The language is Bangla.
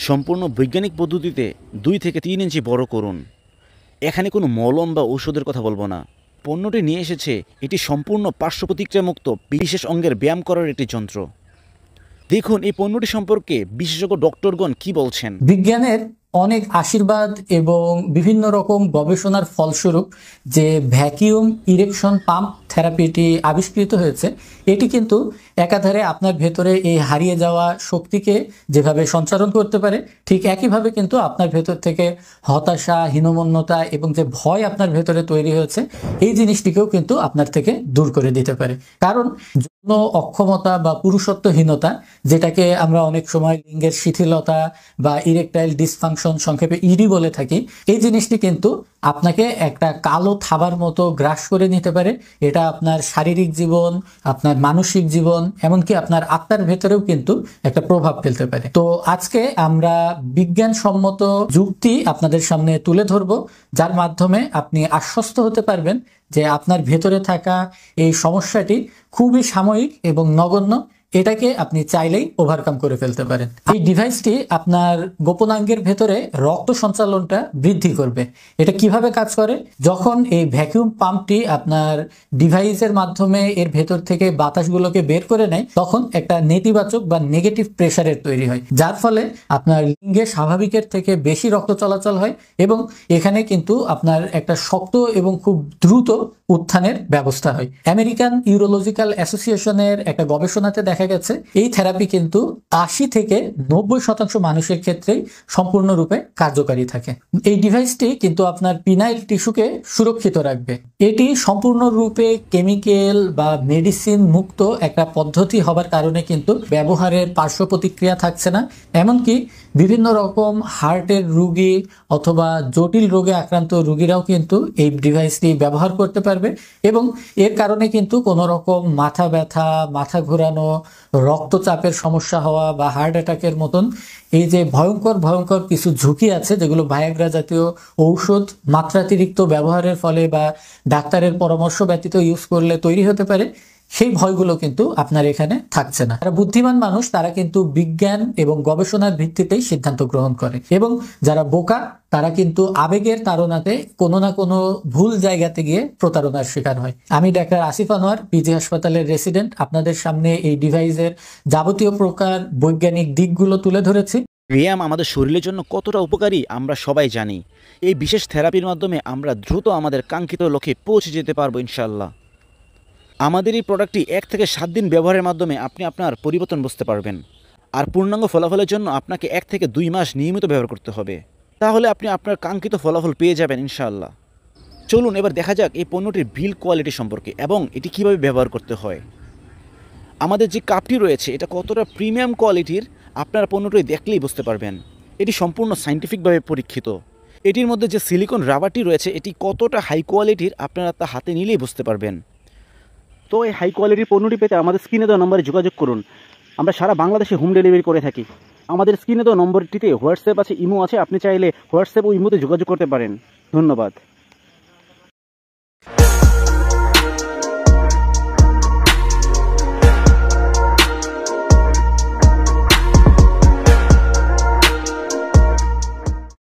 সম্পূর্ণ বৈজ্ঞানিক পদ্ধতিতে 2 থেকে 3 ইঞ্চি বড় করুন। এখানে কোনো মলম বা ঔষধের কথা বলবো না। পণ্যটি নিয়ে এসেছে এটি সম্পূর্ণ পার্শ্ব প্রতিক্রিয়ামুক্ত বিশেষ অঙ্গের ব্যায়াম করার একটি যন্ত্র। দেখুন এই পণ্যটি সম্পর্কে বিশেষজ্ঞ ডক্টরগণ কি বলছেন। বিজ্ঞানের অনেক আশীর্বাদ এবং বিভিন্ন রকম গবেষণার ফলস্বরূপ যে ভ্যাকিউম ইরেকশন পাম্প থেরাপিটি আবিষ্কৃত হয়েছে, এটি কিন্তু একাধারে আপনার ভেতরে এই হারিয়ে যাওয়া শক্তিকে যেভাবে সঞ্চারণ করতে পারে, ঠিক একইভাবে কিন্তু আপনার ভেতর থেকে হতাশা, হীনমন্যতা এবং যে ভয় আপনার ভেতরে তৈরি হয়েছে এই জিনিসটিকেও কিন্তু আপনার থেকে দূর করে দিতে পারে। কারণ যৌন অক্ষমতা বা পুরুষত্বহীনতা, যেটাকে আমরা অনেক সময় লিঙ্গের শিথিলতা বা ইরেকটাইল ডিসফাংশন সংক্ষেপে ইডি বলে থাকি, এই জিনিসটি কিন্তু আপনাকে একটা কালো থাবার মতো গ্রাস করে নিতে পারে। এটা আপনার শারীরিক জীবন, আপনার মানসিক জীবন, এমনকি আপনার আত্মার ভেতরেও কিন্তু একটা প্রভাব ফেলতে পারে। তো আজকে আমরা বিজ্ঞানসম্মত যুক্তি আপনাদের সামনে তুলে ধরবো, যার মাধ্যমে আপনি আশ্বস্ত হতে পারবেন যে আপনার ভেতরে থাকা এই সমস্যাটি খুবই সাময়িক এবং নগণ্য। এটাকে আপনি চাইলেই ওভারকাম করে ফেলতে পারেন। এই ডিভাইসটি আপনার গোপনাঙ্গের ভেতরে রক্ত সঞ্চালনটা বৃদ্ধি করবে। এটা কিভাবে কাজ করে? যখন এই ভ্যাকুয়াম পাম্পটি আপনার ডিভাইসের মাধ্যমে এর ভেতর থেকে বাতাসগুলোকে বের করে নেয়, তখন একটা নেতিবাচক বা নেগেটিভ প্রেসারের তৈরি হয়, যার ফলে আপনার লিঙ্গে স্বাভাবিকের থেকে বেশি রক্ত চলাচল হয় এবং এখানে কিন্তু আপনার একটা শক্ত এবং খুব দ্রুত উত্থানের ব্যবস্থা হয়। আমেরিকান ইউরোলজিক্যাল অ্যাসোসিয়েশনের একটা গবেষণাতে দেখা গেছে এই থেরাপি কিন্তু 80 থেকে 90% মানুষের ক্ষেত্রেই সম্পূর্ণরূপে কার্যকারী থাকে। এই ডিভাইসটি কিন্তু আপনার পিনাইল টিস্যুকে সুরক্ষিত রাখবে। এটি সম্পূর্ণরূপে কেমিক্যাল বা মেডিসিন মুক্ত একটা পদ্ধতি হবার কারণে কিন্তু ব্যবহারের পার্শ্ব প্রতিক্রিয়া থাকছে না। এমনকি বিভিন্ন রকম হার্টের রোগী অথবা জটিল রোগে আক্রান্ত রোগীরাও কিন্তু এই ডিভাইসটি ব্যবহার করতে পারবে এবং এর কারণে কিন্তু কোনো রকম মাথা ব্যথা, মাথা ঘোরানো, রক্তচাপের সমস্যা হওয়া বা হার্ট অ্যাটাকের মতন এই যে ভয়ঙ্কর কিছু ঝুঁকি আছে, যেগুলো ভায়াগ্রা জাতীয় ঔষধ মাত্রাতিরিক্ত ব্যবহারের ফলে বা ডাক্তারের পরামর্শ ব্যতীত ইউজ করলে তৈরি হতে পারে, সেই ভয়গুলো কিন্তু আপনার এখানে থাকছে না। যারা বুদ্ধিমান মানুষ তারা কিন্তু বিজ্ঞান এবং গবেষণার ভিত্তিতেই সিদ্ধান্ত গ্রহণ করে এবং যারা বোকা তারা কিন্তু আবেগের তাড়নাতে কোনো না কোনো ভুল জায়গাতে গিয়ে প্রতারণার শিকার হয়। আমি ডাক্তার আসিফ আনোয়ার, পিজি হাসপাতালের রেসিডেন্ট, আপনাদের সামনে এই ডিভাইসের যাবতীয় প্রকার বৈজ্ঞানিক দিকগুলো তুলে ধরেছি। ব্যায়াম আমাদের শরীরের জন্য কতটা উপকারী আমরা সবাই জানি। এই বিশেষ থেরাপির মাধ্যমে আমরা দ্রুত আমাদের কাঙ্ক্ষিত লক্ষ্যে পৌঁছে যেতে পারবো ইনশাআল্লাহ। আমাদের এই প্রোডাক্টটি 1 থেকে 7 দিন ব্যবহারের মাধ্যমে আপনি আপনার পরিবর্তন বুঝতে পারবেন। আর পূর্ণাঙ্গ ফলাফলের জন্য আপনাকে 1 থেকে 2 মাস নিয়মিত ব্যবহার করতে হবে, তাহলে আপনি আপনার কাঙ্ক্ষিত ফলাফল পেয়ে যাবেন ইনশাআল্লাহ। চলুন এবার দেখা যাক এই পণ্যটির বিল্ড কোয়ালিটি সম্পর্কে এবং এটি কিভাবে ব্যবহার করতে হয়। আমাদের যে কাপটি রয়েছে এটা কতটা প্রিমিয়াম কোয়ালিটির আপনারা পণ্যটি দেখলেই বুঝতে পারবেন। এটি সম্পূর্ণ সায়েন্টিফিকভাবে পরীক্ষিত। এটির মধ্যে যে সিলিকন রাবারটি রয়েছে এটি কতটা হাই কোয়ালিটির আপনারা তা হাতে নিলেই বুঝতে পারবেন। তো এই হাই কোয়ালিটির পণ্যটি পেতে আমাদের স্ক্রিনে দেওয়া নম্বরে যোগাযোগ করুন। আমরা সারা বাংলাদেশে হোম ডেলিভারি করে থাকি। আমাদের স্ক্রিনে দেওয়া নম্বরটিতে হোয়াটসঅ্যাপ আছে, ইমো আছে, আপনি চাইলে হোয়াটসঅ্যাপ ও ইমোতে যোগাযোগ করতে পারেন। ধন্যবাদ।